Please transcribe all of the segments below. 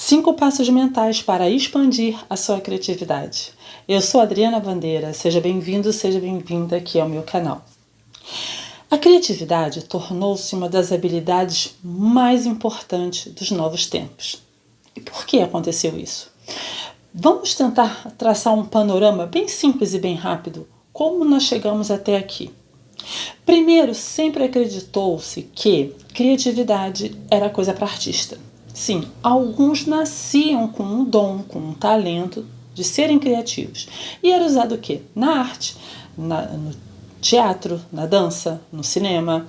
5 passos mentais para expandir a sua criatividade. Eu sou Adriana Bandeira, seja bem-vindo, seja bem-vinda aqui ao meu canal. A criatividade tornou-se uma das habilidades mais importantes dos novos tempos. E por que aconteceu isso? Vamos tentar traçar um panorama bem simples e bem rápido, como nós chegamos até aqui. Primeiro, sempre acreditou-se que criatividade era coisa para artista. Sim, alguns nasciam com um dom, com um talento de serem criativos. E era usado o quê? Na arte, no teatro, na dança, no cinema,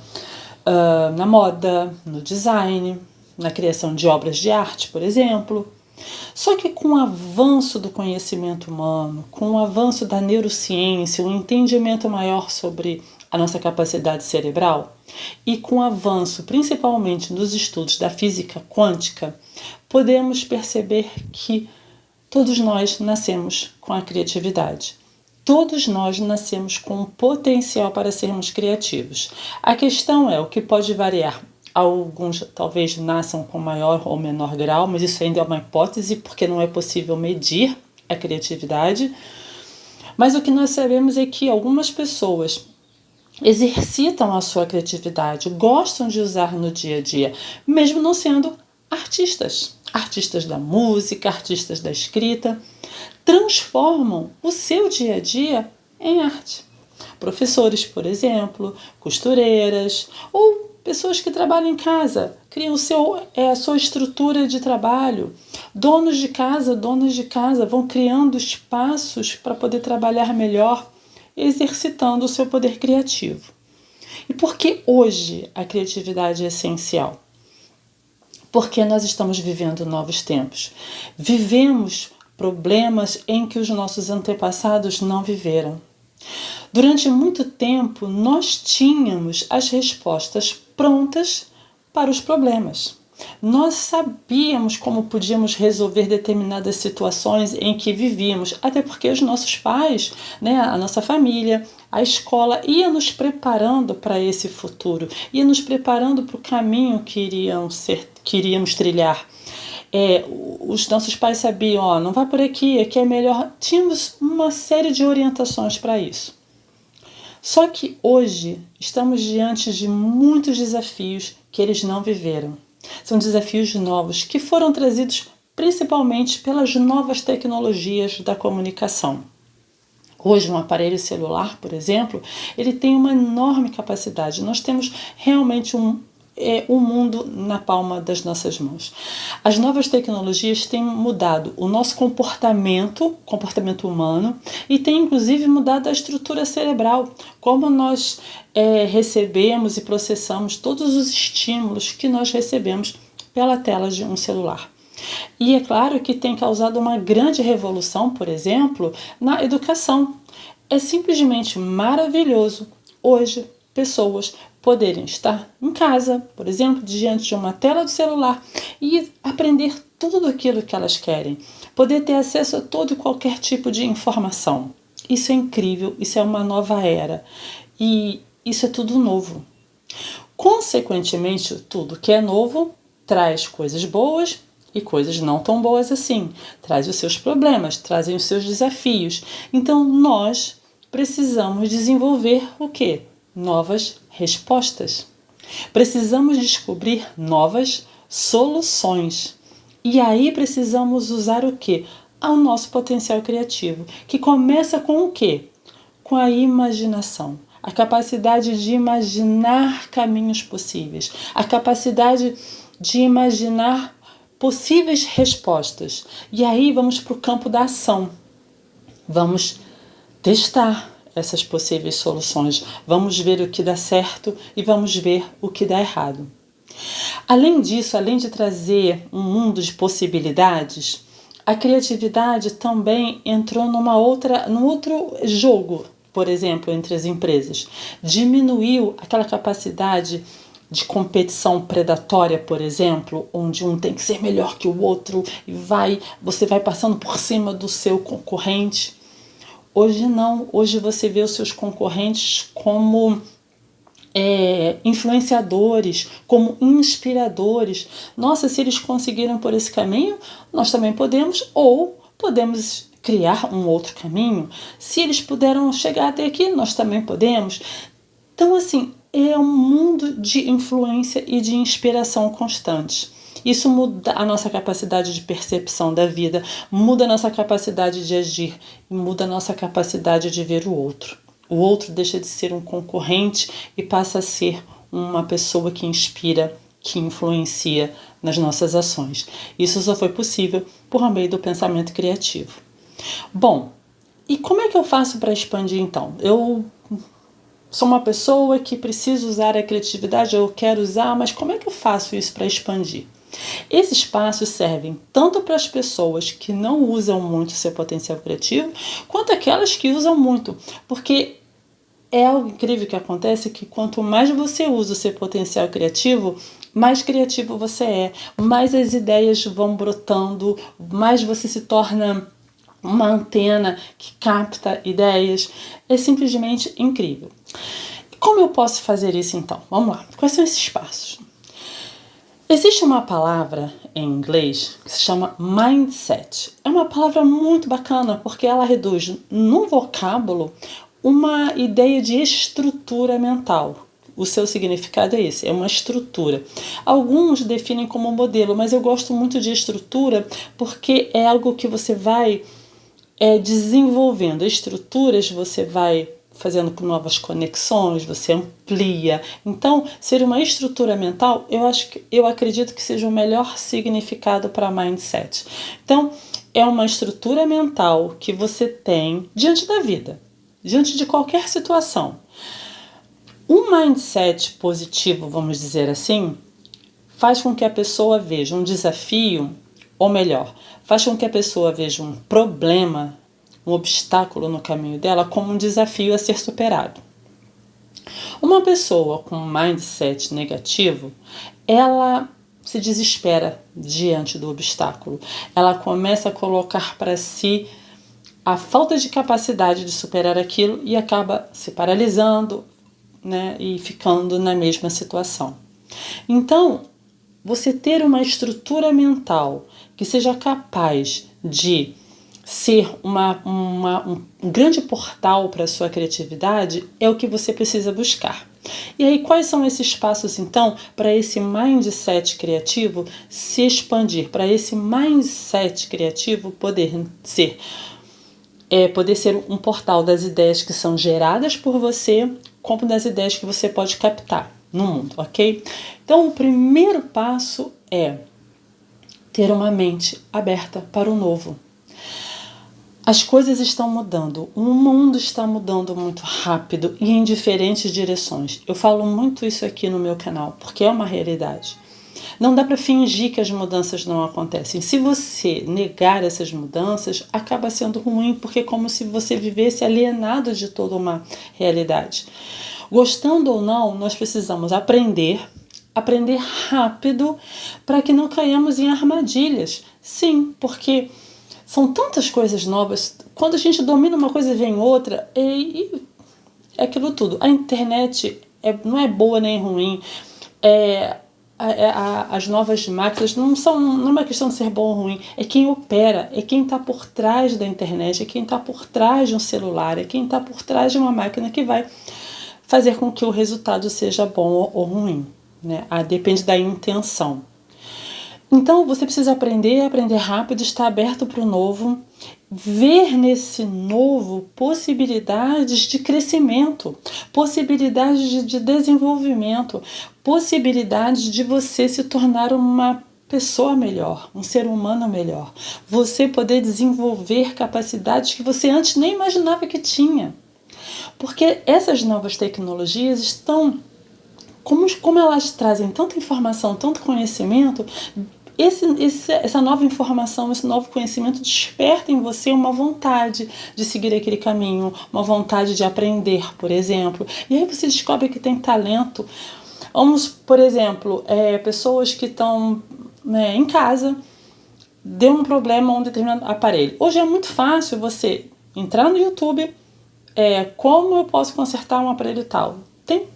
na moda, no design, na criação de obras de arte, por exemplo. Só que com o avanço do conhecimento humano, com o avanço da neurociência, um entendimento maior sobre a nossa capacidade cerebral e com o avanço principalmente nos estudos da física quântica, podemos perceber que todos nós nascemos com a criatividade. Todos nós nascemos com um potencial para sermos criativos. A questão é o que pode variar. Alguns talvez nasçam com maior ou menor grau, mas isso ainda é uma hipótese porque não é possível medir a criatividade. Mas o que nós sabemos é que algumas pessoas exercitam a sua criatividade, gostam de usar no dia a dia, mesmo não sendo artistas. Artistas da música, artistas da escrita, transformam o seu dia a dia em arte. Professores, por exemplo, costureiras ou pessoas que trabalham em casa, criam a sua estrutura de trabalho. Donos de casa, donas de casa vão criando espaços para poder trabalhar melhor, exercitando o seu poder criativo. E por que hoje a criatividade é essencial? Porque nós estamos vivendo novos tempos. Vivemos problemas em que os nossos antepassados não viveram. Durante muito tempo, nós tínhamos as respostas prontas para os problemas. Nós sabíamos como podíamos resolver determinadas situações em que vivíamos, até porque os nossos pais, a nossa família, a escola ia nos preparando para esse futuro, ia nos preparando para o caminho que iríamos trilhar. Os nossos pais sabiam, não vai por aqui, aqui é melhor. Tínhamos uma série de orientações para isso. Só que hoje estamos diante de muitos desafios que eles não viveram. São desafios novos que foram trazidos principalmente pelas novas tecnologias da comunicação. Hoje, um aparelho celular, por exemplo, ele tem uma enorme capacidade. Nós temos realmente um mundo na palma das nossas mãos. As novas tecnologias têm mudado o nosso comportamento humano, e têm inclusive mudado a estrutura cerebral, como nós recebemos e processamos todos os estímulos que nós recebemos pela tela de um celular. E é claro que tem causado uma grande revolução, por exemplo, na educação. É simplesmente maravilhoso hoje pessoas poderem estar em casa, por exemplo, diante de uma tela do celular e aprender tudo aquilo que elas querem. Poder ter acesso a todo e qualquer tipo de informação. Isso é incrível, isso é uma nova era. E isso é tudo novo. Consequentemente, tudo que é novo traz coisas boas e coisas não tão boas assim. Traz os seus problemas, trazem os seus desafios. Então, nós precisamos desenvolver o quê? Novas respostas. Precisamos descobrir novas soluções. E aí precisamos usar o quê? O nosso potencial criativo, que começa com o quê? Com a imaginação. A capacidade de imaginar caminhos possíveis. A capacidade de imaginar possíveis respostas. E aí vamos para o campo da ação. Vamos testar essas possíveis soluções. Vamos ver o que dá certo e vamos ver o que dá errado. Além disso, além de trazer um mundo de possibilidades, a criatividade também entrou num outro jogo, por exemplo, entre as empresas. Diminuiu aquela capacidade de competição predatória, por exemplo, onde um tem que ser melhor que o outro e você vai passando por cima do seu concorrente. Hoje não, hoje você vê os seus concorrentes como influenciadores, como inspiradores. Nossa, se eles conseguiram por esse caminho, nós também podemos, ou podemos criar um outro caminho. Se eles puderam chegar até aqui, nós também podemos. Então, assim, é um mundo de influência e de inspiração constantes. Isso muda a nossa capacidade de percepção da vida, muda a nossa capacidade de agir, muda a nossa capacidade de ver o outro. O outro deixa de ser um concorrente e passa a ser uma pessoa que inspira, que influencia nas nossas ações. Isso só foi possível por meio do pensamento criativo. Bom, e como é que eu faço para expandir então? Eu sou uma pessoa que precisa usar a criatividade, eu quero usar, mas como é que eu faço isso para expandir? Esses passos servem tanto para as pessoas que não usam muito seu potencial criativo, quanto aquelas que usam muito, porque é algo incrível que acontece que quanto mais você usa o seu potencial criativo, mais criativo você é, mais as ideias vão brotando, mais você se torna uma antena que capta ideias. É simplesmente incrível. Como eu posso fazer isso então? Vamos lá. Quais são esses passos? Existe uma palavra em inglês que se chama mindset. É uma palavra muito bacana porque ela reduz num vocábulo uma ideia de estrutura mental. O seu significado é esse, é uma estrutura. Alguns definem como modelo, mas eu gosto muito de estrutura porque é algo que você vai desenvolvendo. Estruturas você vai fazendo com novas conexões, você amplia. Então, ser uma estrutura mental, eu acredito que seja o melhor significado para mindset. Então, é uma estrutura mental que você tem diante da vida, diante de qualquer situação. Um mindset positivo, vamos dizer assim, faz com que a pessoa veja um desafio, ou melhor, faz com que a pessoa veja um problema, um obstáculo no caminho dela como um desafio a ser superado. Uma pessoa com um mindset negativo, ela se desespera diante do obstáculo. Ela começa a colocar para si a falta de capacidade de superar aquilo e acaba se paralisando, né, e ficando na mesma situação. Então, você ter uma estrutura mental que seja capaz de ser um grande portal para a sua criatividade é o que você precisa buscar. E aí, quais são esses passos, então, para esse mindset criativo se expandir, para esse mindset criativo poder ser um portal das ideias que são geradas por você, como das ideias que você pode captar no mundo, ok? Então, o primeiro passo é ter uma mente aberta para o novo. As coisas estão mudando, o mundo está mudando muito rápido e em diferentes direções. Eu falo muito isso aqui no meu canal, porque é uma realidade. Não dá para fingir que as mudanças não acontecem. Se você negar essas mudanças, acaba sendo ruim, porque é como se você vivesse alienado de toda uma realidade. Gostando ou não, nós precisamos aprender rápido para que não caiamos em armadilhas. Sim, porque são tantas coisas novas. Quando a gente domina uma coisa e vem outra, é aquilo tudo. A internet não é boa nem ruim. As novas máquinas não é uma questão de ser bom ou ruim. É quem opera, é quem está por trás da internet, é quem está por trás de um celular, é quem está por trás de uma máquina que vai fazer com que o resultado seja bom ou ruim, né? Depende da intenção. Então, você precisa aprender rápido, estar aberto para o novo, ver nesse novo possibilidades de crescimento, possibilidades de desenvolvimento, possibilidades de você se tornar uma pessoa melhor, um ser humano melhor. Você poder desenvolver capacidades que você antes nem imaginava que tinha. Porque essas novas tecnologias estão, como elas trazem tanta informação, tanto conhecimento, essa nova informação, esse novo conhecimento desperta em você uma vontade de seguir aquele caminho, uma vontade de aprender, por exemplo. E aí você descobre que tem talento. Vamos, por exemplo, pessoas que estão em casa, deu um problema a um determinado aparelho. Hoje é muito fácil você entrar no YouTube, como eu posso consertar um aparelho tal. Tem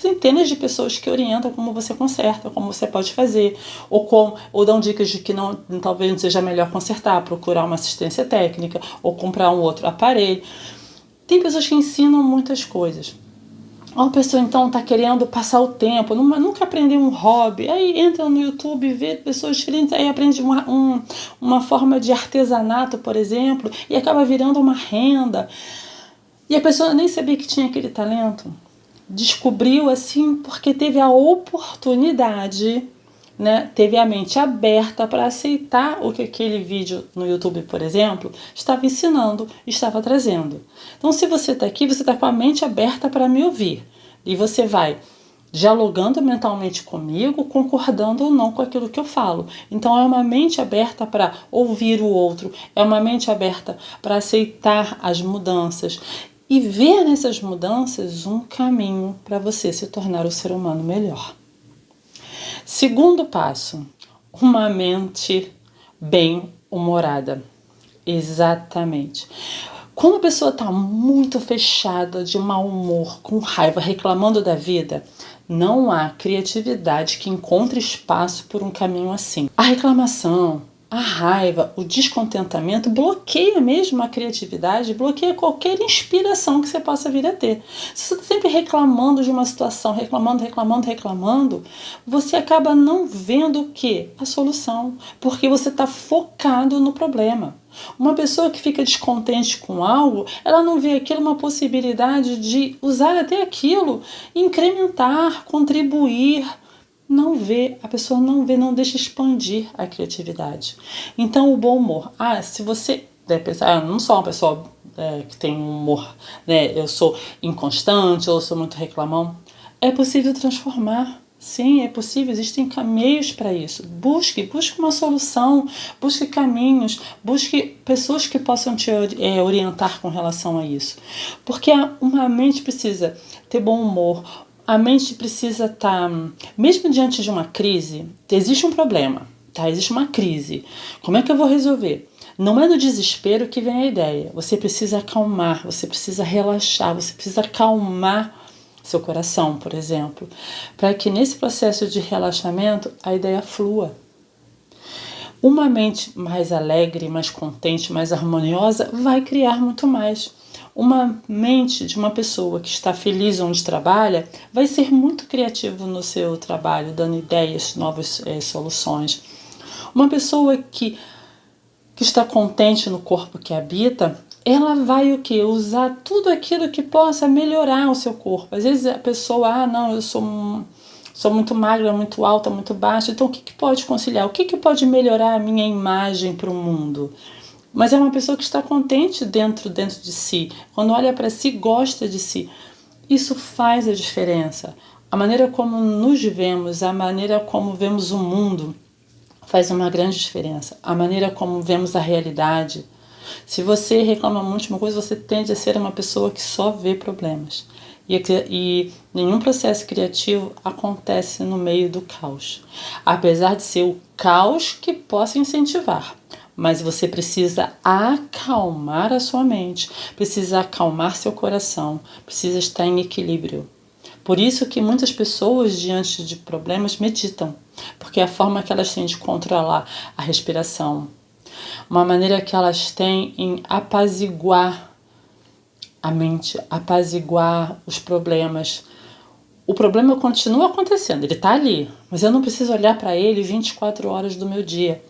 centenas de pessoas que orientam como você conserta, como você pode fazer, ou dão dicas de que talvez não seja melhor consertar, procurar uma assistência técnica, ou comprar um outro aparelho. Tem pessoas que ensinam muitas coisas. Uma pessoa então está querendo passar o tempo, nunca aprendeu um hobby, aí entra no YouTube e vê pessoas diferentes, aí aprende uma forma de artesanato, por exemplo, e acaba virando uma renda. E a pessoa nem sabia que tinha aquele talento. Descobriu assim porque teve a oportunidade, né? Teve a mente aberta para aceitar o que aquele vídeo no YouTube, por exemplo, estava ensinando, estava trazendo. Então, se você está aqui, você está com a mente aberta para me ouvir. E você vai dialogando mentalmente comigo, concordando ou não com aquilo que eu falo. Então, é uma mente aberta para ouvir o outro, é uma mente aberta para aceitar as mudanças e ver nessas mudanças um caminho para você se tornar o ser humano melhor. Segundo passo, uma mente bem-humorada. Exatamente. Quando a pessoa está muito fechada, de mau humor, com raiva, reclamando da vida, não há criatividade que encontre espaço por um caminho assim. A reclamação, a raiva, o descontentamento bloqueia mesmo a criatividade, bloqueia qualquer inspiração que você possa vir a ter. Se você está sempre reclamando de uma situação, reclamando, você acaba não vendo o quê? A solução, porque você está focado no problema. Uma pessoa que fica descontente com algo, ela não vê aquilo uma possibilidade de usar até aquilo, incrementar, contribuir. Não vê, a pessoa não vê, não deixa expandir a criatividade. Então, o bom humor. Se você deve pensar, eu não sou uma pessoa que tem um humor, né? Eu sou inconstante, ou sou muito reclamão. É possível transformar. Sim, é possível, existem meios para isso. Busque uma solução, busque caminhos, busque pessoas que possam te orientar com relação a isso. Porque uma mente precisa ter bom humor, a mente precisa estar, mesmo diante de uma crise, existe um problema, tá? Existe uma crise. Como é que eu vou resolver? Não é no desespero que vem a ideia. Você precisa acalmar, você precisa relaxar, você precisa acalmar seu coração, por exemplo, para que nesse processo de relaxamento a ideia flua. Uma mente mais alegre, mais contente, mais harmoniosa vai criar muito mais. Uma mente de uma pessoa que está feliz onde trabalha vai ser muito criativo no seu trabalho, dando ideias, novas soluções. Uma pessoa que está contente no corpo que habita, ela vai o quê? Usar tudo aquilo que possa melhorar o seu corpo. Às vezes a pessoa, não, eu sou muito magra, muito alta, muito baixa, então o que pode conciliar? O que pode melhorar a minha imagem para o mundo? Mas é uma pessoa que está contente dentro de si. Quando olha para si, gosta de si. Isso faz a diferença. A maneira como nos vemos, a maneira como vemos o mundo, faz uma grande diferença. A maneira como vemos a realidade. Se você reclama muito de uma coisa, você tende a ser uma pessoa que só vê problemas. E nenhum processo criativo acontece no meio do caos. Apesar de ser o caos que possa incentivar. Mas você precisa acalmar a sua mente, precisa acalmar seu coração, precisa estar em equilíbrio. Por isso que muitas pessoas, diante de problemas, meditam, porque é a forma que elas têm de controlar a respiração, uma maneira que elas têm em apaziguar a mente, apaziguar os problemas. O problema continua acontecendo, ele está ali, mas eu não preciso olhar para ele 24 horas do meu dia.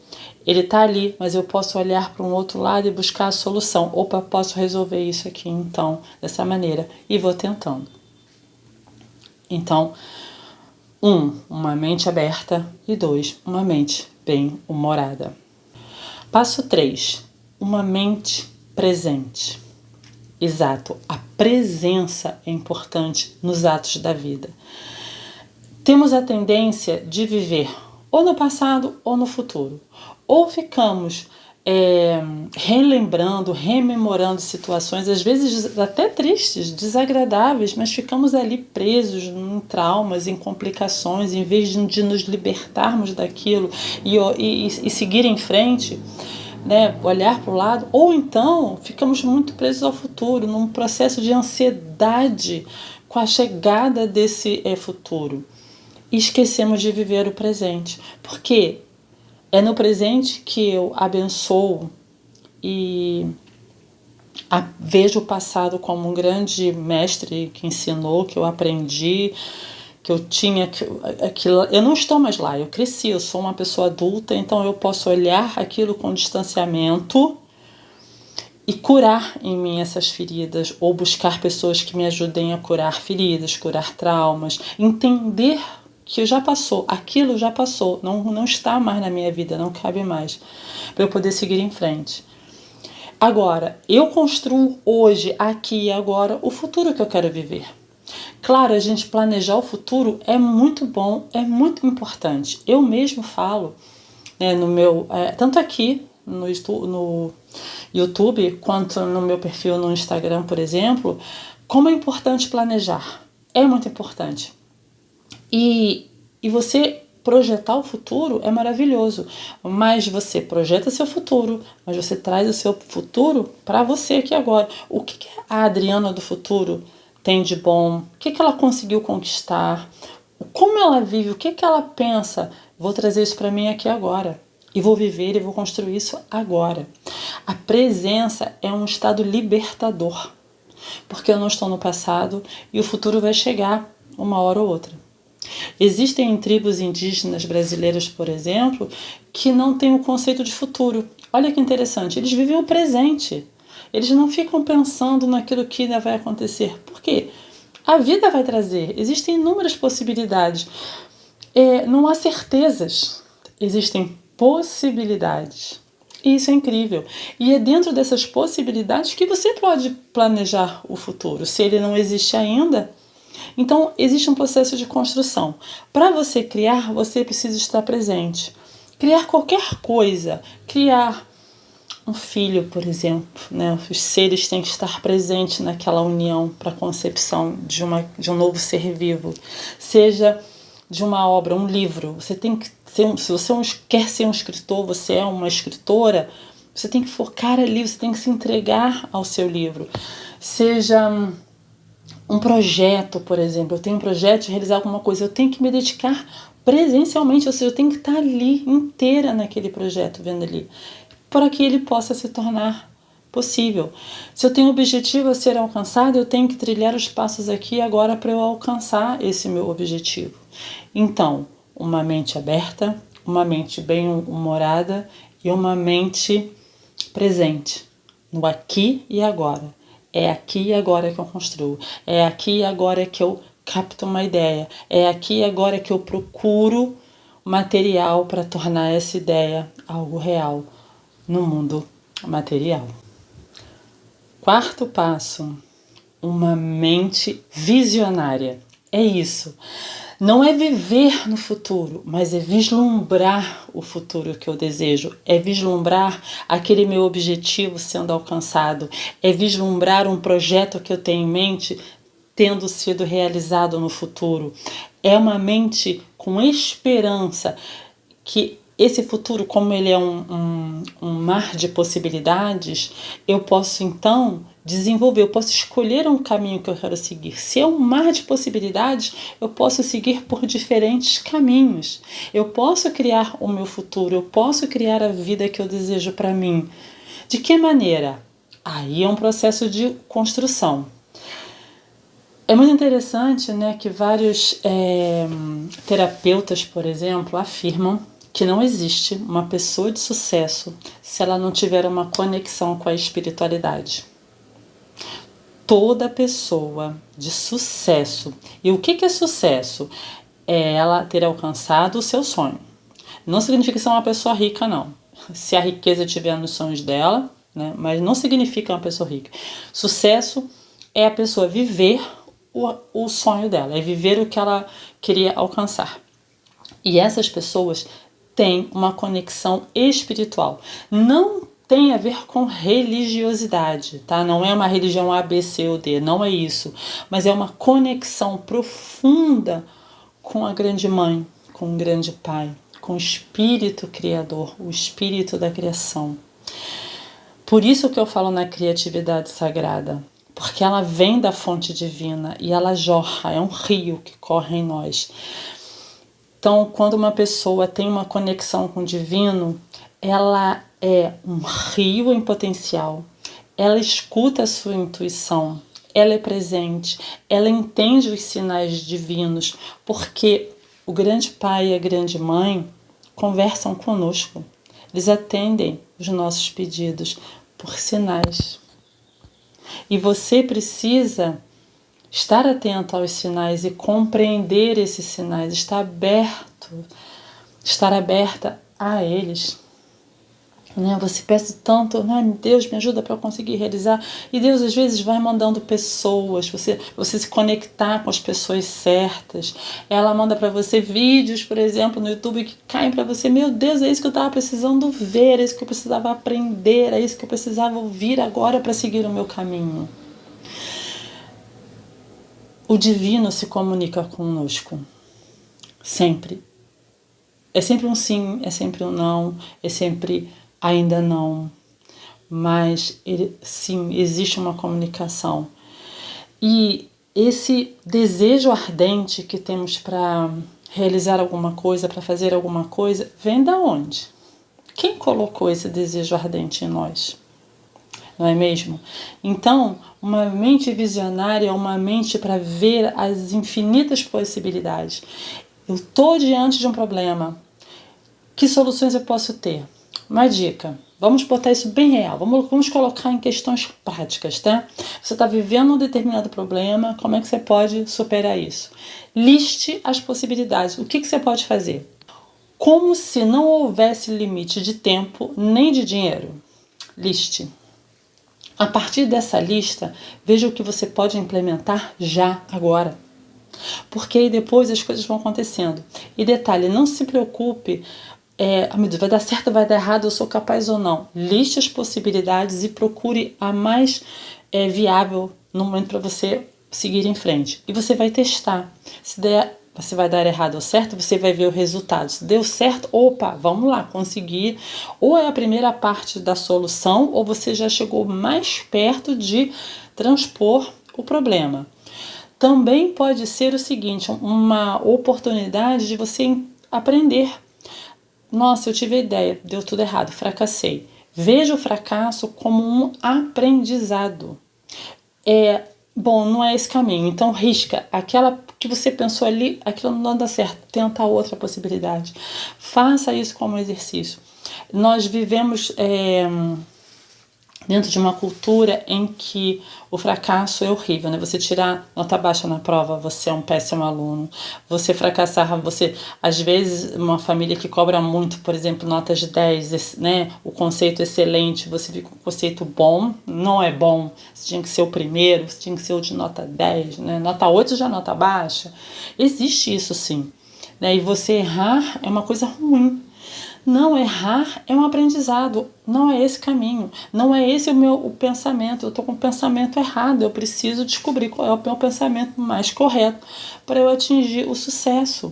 Ele está ali, mas eu posso olhar para um outro lado e buscar a solução. Opa, posso resolver isso aqui então, dessa maneira. E vou tentando. Então, 1, uma mente aberta. E 2, uma mente bem-humorada. Passo 3, uma mente presente. Exato, a presença é importante nos atos da vida. Temos a tendência de viver ou no passado ou no futuro. Ou ficamos relembrando, rememorando situações, às vezes até tristes, desagradáveis, mas ficamos ali presos em traumas, em complicações, em vez de nos libertarmos daquilo e seguir em frente, né, olhar para o lado, ou então ficamos muito presos ao futuro, num processo de ansiedade com a chegada desse futuro. E esquecemos de viver o presente. Porque é no presente que eu abençoo e vejo o passado como um grande mestre que ensinou, que eu aprendi, que eu tinha aquilo. Eu não estou mais lá, eu cresci, eu sou uma pessoa adulta, então eu posso olhar aquilo com distanciamento e curar em mim essas feridas, ou buscar pessoas que me ajudem a curar feridas, curar traumas, entender que já passou, aquilo já passou, não está mais na minha vida, não cabe mais, para eu poder seguir em frente. Agora, eu construo hoje, aqui e agora, o futuro que eu quero viver. Claro, a gente planejar o futuro é muito bom, é muito importante. Eu mesmo falo, né, no meu, tanto aqui no YouTube, quanto no meu perfil no Instagram, por exemplo, como é importante planejar. É muito importante. E você projetar o futuro é maravilhoso, mas você projeta seu futuro, mas você traz o seu futuro para você aqui agora. O que a Adriana do futuro tem de bom? O que ela conseguiu conquistar? Como ela vive? O que ela pensa? Vou trazer isso para mim aqui agora. E vou viver e vou construir isso agora. A presença é um estado libertador, porque eu não estou no passado e o futuro vai chegar uma hora ou outra. Existem tribos indígenas brasileiras, por exemplo, que não têm o conceito de futuro. Olha que interessante, eles vivem o presente. Eles não ficam pensando naquilo que ainda vai acontecer. Por quê? A vida vai trazer. Existem inúmeras possibilidades. Não há certezas. Existem possibilidades. E isso é incrível. E é dentro dessas possibilidades que você pode planejar o futuro. Se ele não existe ainda, então existe um processo de construção. Para você criar, você precisa estar presente. Criar qualquer coisa, criar um filho, por exemplo, né? Os seres têm que estar presentes naquela união para a concepção de um novo ser vivo. Seja de uma obra, um livro. Você tem que ser se você quer ser um escritor, você é uma escritora, você tem que focar ali, você tem que se entregar ao seu livro. Seja um projeto, por exemplo, eu tenho um projeto de realizar alguma coisa, eu tenho que me dedicar presencialmente, ou seja, eu tenho que estar ali inteira naquele projeto, vendo ali, para que ele possa se tornar possível. Se eu tenho um objetivo a ser alcançado, eu tenho que trilhar os passos aqui e agora para eu alcançar esse meu objetivo. Então, uma mente aberta, uma mente bem-humorada e uma mente presente, no aqui e agora. É aqui e agora que eu construo. É aqui e agora que eu capto uma ideia. É aqui e agora que eu procuro material para tornar essa ideia algo real no mundo material. Quarto passo, uma mente visionária. É isso. Não é viver no futuro, mas é vislumbrar o futuro que eu desejo. É vislumbrar aquele meu objetivo sendo alcançado. É vislumbrar um projeto que eu tenho em mente tendo sido realizado no futuro. É uma mente com esperança que esse futuro, como ele é um mar de possibilidades, eu posso então desenvolver, eu posso escolher um caminho que eu quero seguir. Se é um mar de possibilidades, eu posso seguir por diferentes caminhos. Eu posso criar o meu futuro, eu posso criar a vida que eu desejo para mim. De que maneira? Aí é um processo de construção. É muito interessante, né, que vários terapeutas, por exemplo, afirmam que não existe uma pessoa de sucesso se ela não tiver uma conexão com a espiritualidade. Toda pessoa de sucesso. E o que é sucesso? É ela ter alcançado o seu sonho. Não significa ser uma pessoa rica, não. Se a riqueza estiver nos sonhos dela, né, mas não significa uma pessoa rica. Sucesso é a pessoa viver o sonho dela, é viver o que ela queria alcançar. E essas pessoas têm uma conexão espiritual. Não tem a ver com religiosidade, tá? Não é uma religião A, B, C ou D, não é isso. Mas é uma conexão profunda com a grande mãe, com o grande pai, com o espírito criador, o espírito da criação. Por isso que eu falo na criatividade sagrada, porque ela vem da fonte divina e ela jorra, é um rio que corre em nós. Então, quando uma pessoa tem uma conexão com o divino, ela é um rio em potencial, ela escuta a sua intuição, ela é presente, ela entende os sinais divinos, porque o grande pai e a grande mãe conversam conosco, eles atendem os nossos pedidos por sinais. E você precisa estar atento aos sinais e compreender esses sinais, estar aberta a eles. Você pede tanto, Deus me ajuda para eu conseguir realizar, e Deus às vezes vai mandando pessoas, você se conectar com as pessoas certas. Ela manda para você vídeos, por exemplo, no YouTube que caem para você, meu Deus, é isso que eu estava precisando ver, é isso que eu precisava aprender, é isso que eu precisava ouvir agora para seguir o meu caminho. O divino se comunica conosco, sempre. É sempre um sim, é sempre um não, é sempre ainda não. Mas sim, existe uma comunicação. E esse desejo ardente que temos para realizar alguma coisa, para fazer alguma coisa, vem da onde? Quem colocou esse desejo ardente em nós? Não é mesmo? Então, uma mente visionária é uma mente para ver as infinitas possibilidades. Eu estou diante de um problema. Que soluções eu posso ter? Uma dica. Vamos botar isso bem real. Vamos colocar em questões práticas, tá? Você está vivendo um determinado problema, como é que você pode superar isso? Liste as possibilidades. O que você pode fazer? Como se não houvesse limite de tempo nem de dinheiro. Liste. A partir dessa lista, veja o que você pode implementar já, agora. Porque aí depois as coisas vão acontecendo. E detalhe, não se preocupe, meu Deus, vai dar certo, vai dar errado, eu sou capaz ou não. Liste as possibilidades e procure a mais viável no momento para você seguir em frente. E você vai testar. Se der, você vai dar errado ou certo, você vai ver o resultado. Se deu certo, opa, vamos lá, conseguir. Ou é a primeira parte da solução, ou você já chegou mais perto de transpor o problema. Também pode ser o seguinte, uma oportunidade de você aprender. Nossa, eu tive a ideia, deu tudo errado, fracassei. Veja o fracasso como um aprendizado. Bom, não é esse caminho, então risca. Aquela que você pensou ali, aquilo não dá certo, tenta outra possibilidade. Faça isso como exercício. Nós vivemos dentro de uma cultura em que o fracasso é horrível, né? Você tirar nota baixa na prova, você é um péssimo aluno. Você fracassar, às vezes, uma família que cobra muito, por exemplo, notas de 10, né? O conceito excelente, você fica com o conceito bom, não é bom. Você tinha que ser o primeiro, você tinha que ser o de nota 10, né? Nota 8 já é nota baixa. Existe isso sim, né? E você errar é uma coisa ruim. Não, errar é um aprendizado, não é esse caminho, não é esse o pensamento, eu estou com o pensamento errado, eu preciso descobrir qual é o meu pensamento mais correto para eu atingir o sucesso.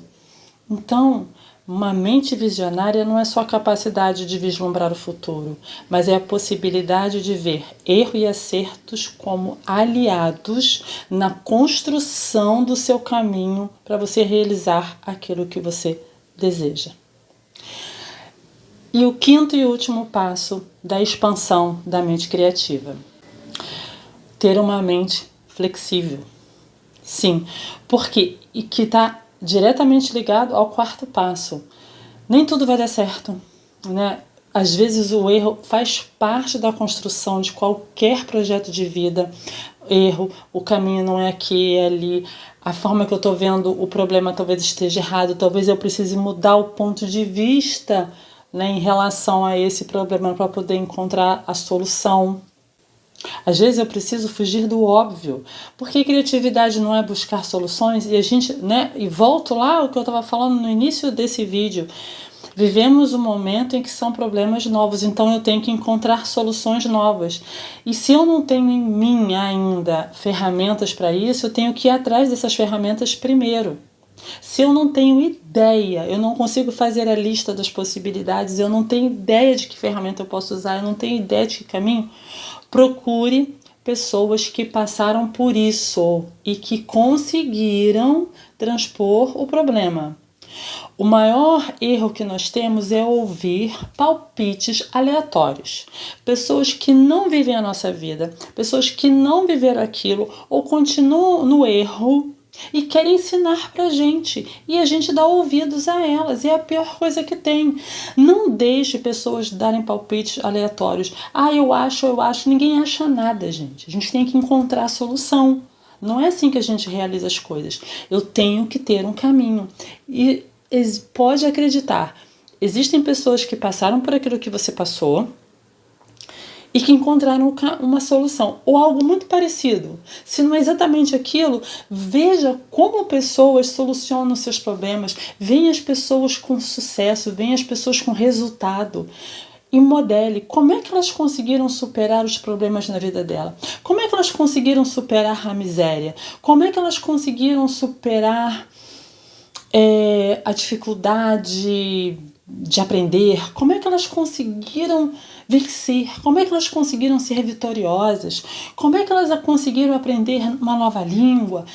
Então, uma mente visionária não é só a capacidade de vislumbrar o futuro, mas é a possibilidade de ver erro e acertos como aliados na construção do seu caminho para você realizar aquilo que você deseja. E o quinto e último passo da expansão da mente criativa. Ter uma mente flexível. Sim, porque e que está diretamente ligado ao quarto passo. Nem tudo vai dar certo, né? Às vezes o erro faz parte da construção de qualquer projeto de vida. Erro, o caminho não é aqui, é ali. A forma que eu estou vendo o problema talvez esteja errado, talvez eu precise mudar o ponto de vista, né, em relação a esse problema para poder encontrar a solução. Às vezes eu preciso fugir do óbvio, porque criatividade não é buscar soluções e a gente, né, e volto lá ao que eu estava falando no início desse vídeo. Vivemos um momento em que são problemas novos, então eu tenho que encontrar soluções novas. E se eu não tenho em mim ainda ferramentas para isso, eu tenho que ir atrás dessas ferramentas primeiro. Se eu não tenho ideia, eu não consigo fazer a lista das possibilidades, eu não tenho ideia de que ferramenta eu posso usar, eu não tenho ideia de que caminho, procure pessoas que passaram por isso e que conseguiram transpor o problema. O maior erro que nós temos é ouvir palpites aleatórios. Pessoas que não vivem a nossa vida, pessoas que não viveram aquilo ou continuam no erro e querem ensinar pra gente. E a gente dá ouvidos a elas. E é a pior coisa que tem. Não deixe pessoas darem palpites aleatórios. Ah, eu acho. Ninguém acha nada, gente. A gente tem que encontrar a solução. Não é assim que a gente realiza as coisas. Eu tenho que ter um caminho. E pode acreditar, existem pessoas que passaram por aquilo que você passou e que encontraram uma solução, ou algo muito parecido. Se não é exatamente aquilo, veja como pessoas solucionam seus problemas, veja as pessoas com sucesso, veja as pessoas com resultado. E modele como é que elas conseguiram superar os problemas na vida dela. Como é que elas conseguiram superar a miséria. Como é que elas conseguiram superar a dificuldade de aprender. Como é que elas conseguiram vencer. Como é que elas conseguiram ser vitoriosas. Como é que elas conseguiram aprender uma nova língua.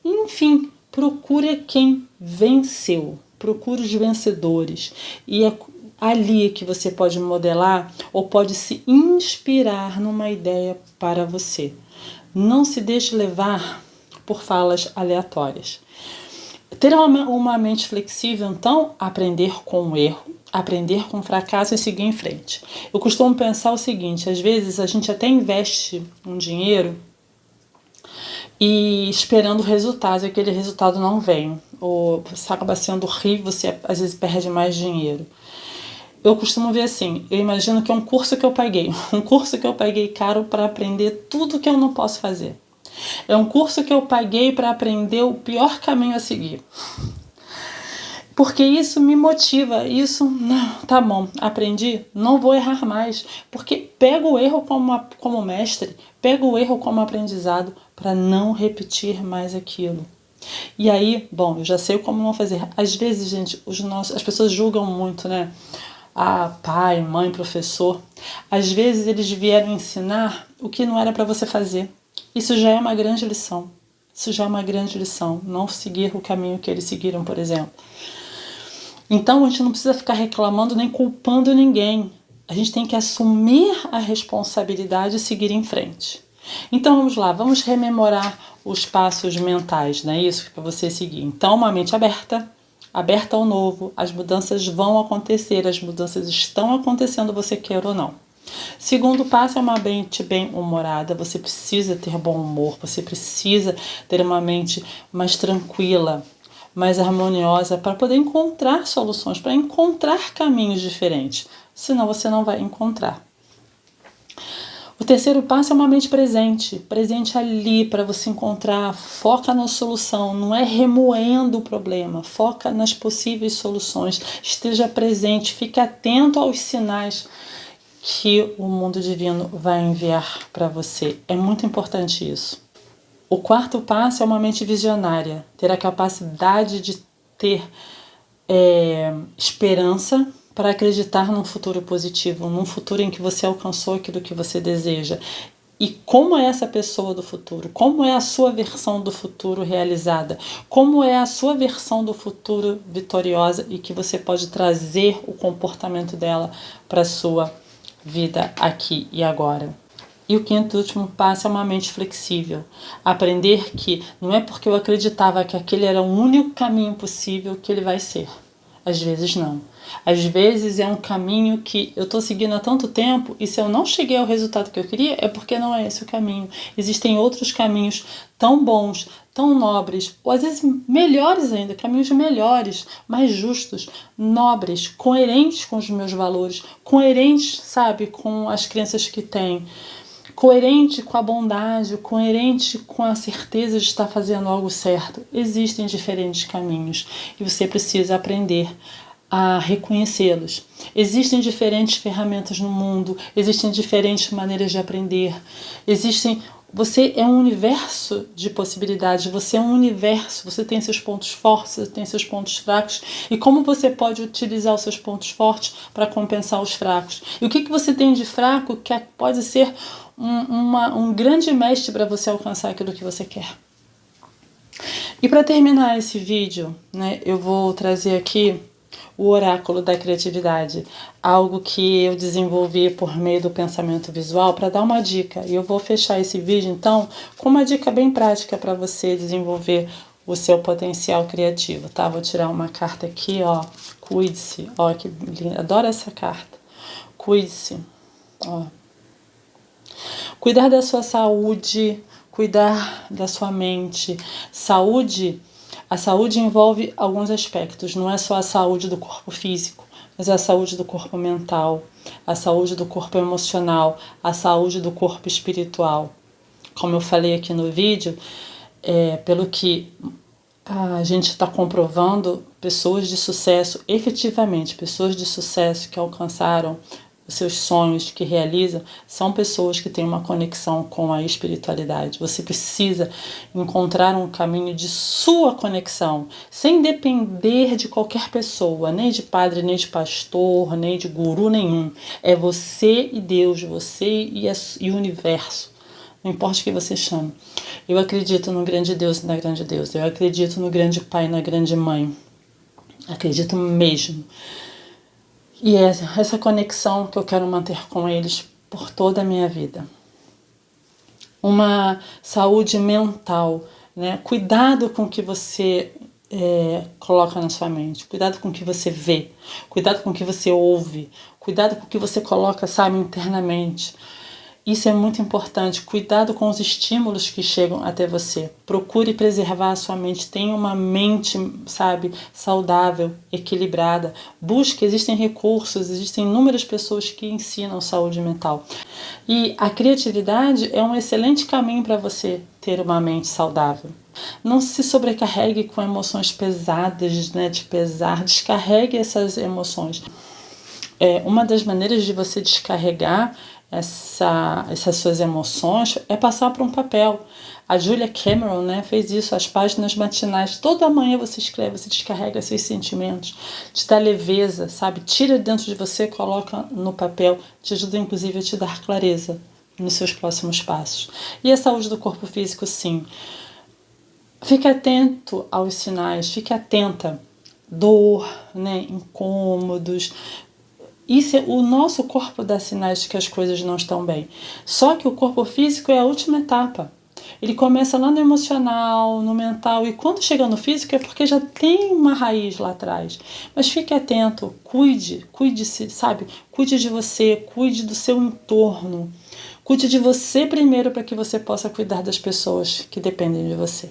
Enfim, procure quem venceu. Procure os vencedores. E é ali que você pode modelar ou pode se inspirar numa ideia para você. Não se deixe levar por falas aleatórias. Ter uma mente flexível, então, aprender com o erro, aprender com o fracasso e seguir em frente. Eu costumo pensar o seguinte, às vezes a gente até investe um dinheiro e esperando resultados, e aquele resultado não vem. Ou você acaba sendo horrível, você às vezes perde mais dinheiro. Eu costumo ver assim, eu imagino que é um curso que eu paguei caro para aprender tudo que eu não posso fazer. É um curso que eu paguei para aprender o pior caminho a seguir. Porque isso me motiva, não, tá bom, aprendi, não vou errar mais. Porque pego o erro como mestre, pego o erro como aprendizado para não repetir mais aquilo. E aí, bom, eu já sei como não fazer. Às vezes, gente, as pessoas julgam muito, né? Ah, pai, mãe, professor. Às vezes eles vieram ensinar o que não era para você fazer. Isso já é uma grande lição. Não seguir o caminho que eles seguiram, por exemplo. Então, a gente não precisa ficar reclamando nem culpando ninguém. A gente tem que assumir a responsabilidade e seguir em frente. Então, vamos lá. Vamos rememorar os passos mentais, não é isso? Para você seguir. Então, uma mente aberta ao novo. As mudanças vão acontecer. As mudanças estão acontecendo, você quer ou não. Segundo passo é uma mente bem-humorada. Você precisa ter bom humor, você precisa ter uma mente mais tranquila, mais harmoniosa para poder encontrar soluções, para encontrar caminhos diferentes. Senão você não vai encontrar. O terceiro passo é uma mente presente ali para você encontrar, foca na solução, não é remoendo o problema, foca nas possíveis soluções, esteja presente, fique atento aos sinais que o mundo divino vai enviar para você. É muito importante isso. O quarto passo é uma mente visionária, ter a capacidade de ter esperança para acreditar num futuro positivo, num futuro em que você alcançou aquilo que você deseja. E como é essa pessoa do futuro? Como é a sua versão do futuro realizada? Como é a sua versão do futuro vitoriosa e que você pode trazer o comportamento dela para a sua vida aqui e agora? E o quinto e último passo é uma mente flexível. Aprender que não é porque eu acreditava que aquele era o único caminho possível que ele vai ser. Às vezes não. Às vezes é um caminho que eu estou seguindo há tanto tempo e se eu não cheguei ao resultado que eu queria é porque não é esse o caminho. Existem outros caminhos tão bons, tão nobres, ou às vezes melhores ainda, caminhos melhores, mais justos, nobres, coerentes com os meus valores, coerentes, sabe, com as crenças que tenho. Coerente com a bondade, coerente com a certeza de estar fazendo algo certo. Existem diferentes caminhos e você precisa aprender a reconhecê-los. Existem diferentes ferramentas no mundo, existem diferentes maneiras de aprender, você é um universo de possibilidades, você é um universo, você tem seus pontos fortes, você tem seus pontos fracos, e como você pode utilizar os seus pontos fortes para compensar os fracos? E o que você tem de fraco que pode ser um grande mestre para você alcançar aquilo que você quer. E para terminar esse vídeo, né, eu vou trazer aqui o oráculo da criatividade, algo que eu desenvolvi por meio do pensamento visual para dar uma dica. E eu vou fechar esse vídeo então com uma dica bem prática para você desenvolver o seu potencial criativo, tá? Vou tirar uma carta aqui, ó, cuide-se, ó, que linda, adoro essa carta. Cuide-se, ó. Cuidar da sua saúde, cuidar da sua mente. A saúde envolve alguns aspectos, não é só a saúde do corpo físico, mas a saúde do corpo mental, a saúde do corpo emocional, a saúde do corpo espiritual. Como eu falei aqui no vídeo, pelo que a gente está comprovando, pessoas de sucesso, efetivamente, pessoas de sucesso que alcançaram os seus sonhos, que realizam, são pessoas que têm uma conexão com a espiritualidade. Você precisa encontrar um caminho de sua conexão, sem depender de qualquer pessoa, nem de padre, nem de pastor, nem de guru nenhum. É você e Deus, você e o universo. Não importa o que você chame. Eu acredito no grande Deus e na grande Deus. Eu acredito no grande Pai e na grande Mãe. Acredito mesmo. E é essa conexão que eu quero manter com eles por toda a minha vida. Uma saúde mental, né? Cuidado com o que você coloca na sua mente. Cuidado com o que você vê. Cuidado com o que você ouve. Cuidado com o que você coloca, sabe, internamente. Isso é muito importante. Cuidado com os estímulos que chegam até você. Procure preservar a sua mente. Tenha uma mente, sabe, saudável, equilibrada. Busque, existem recursos, existem inúmeras pessoas que ensinam saúde mental. E a criatividade é um excelente caminho para você ter uma mente saudável. Não se sobrecarregue com emoções pesadas, né, de pesar. Descarregue essas emoções. Uma das maneiras de você descarregar essas suas emoções é passar para um papel. A Julia Cameron, né, fez isso, as páginas matinais. Toda manhã você escreve, você descarrega seus sentimentos, te dá leveza, sabe? Tira dentro de você, coloca no papel, te ajuda inclusive a te dar clareza nos seus próximos passos. E a saúde do corpo físico, sim. Fique atento aos sinais, fique atenta. Dor, né, incômodos. O nosso corpo dá sinais de que as coisas não estão bem. Só que o corpo físico é a última etapa. Ele começa lá no emocional, no mental, e quando chega no físico é porque já tem uma raiz lá atrás. Mas fique atento, cuide-se, sabe? Cuide de você, cuide do seu entorno. Cuide de você primeiro para que você possa cuidar das pessoas que dependem de você.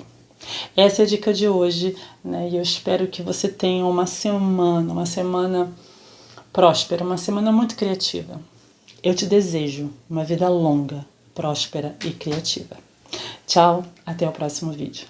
Essa é a dica de hoje, né? E eu espero que você tenha uma semana próspera, uma semana muito criativa. Eu te desejo uma vida longa, próspera e criativa. Tchau, até o próximo vídeo.